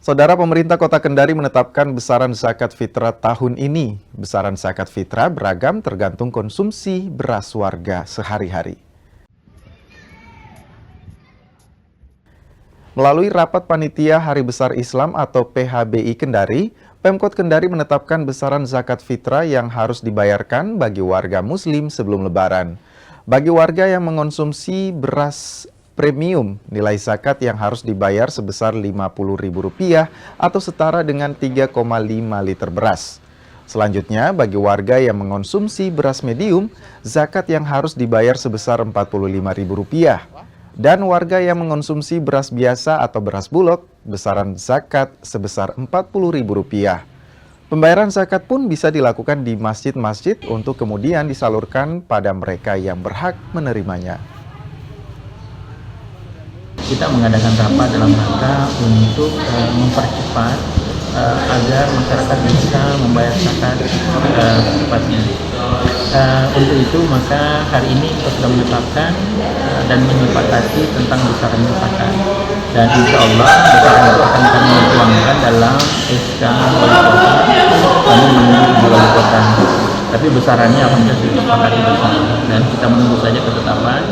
Saudara, pemerintah Kota Kendari menetapkan besaran zakat fitrah tahun ini. Besaran zakat fitrah beragam tergantung konsumsi beras warga sehari-hari. Melalui rapat panitia Hari Besar Islam atau PHBI Kendari, Pemkot Kendari menetapkan besaran zakat fitrah yang harus dibayarkan bagi warga Muslim sebelum Lebaran. Bagi warga yang mengonsumsi beras premium, nilai zakat yang harus dibayar sebesar Rp50.000 atau setara dengan 3,5 liter beras. Selanjutnya, bagi warga yang mengonsumsi beras medium, zakat yang harus dibayar sebesar Rp45.000. Dan warga yang mengonsumsi beras biasa atau beras bulog, besaran zakat sebesar Rp40.000. Pembayaran zakat pun bisa dilakukan di masjid-masjid untuk kemudian disalurkan pada mereka yang berhak menerimanya. Kita mengadakan rapat dalam rangka untuk mempercepat agar masyarakat bisa membayar zakat secepatnya. Untuk itu maka hari ini kita sudah menetapkan dan menyepakati tentang besaran zakat, dan insya Allah besaran itu akan kami tuangkan dalam SK Wali Kota. Kami menunggu Wali Kota, tapi besarannya akan disepakati bersama dan kita menunggu saja ketetapan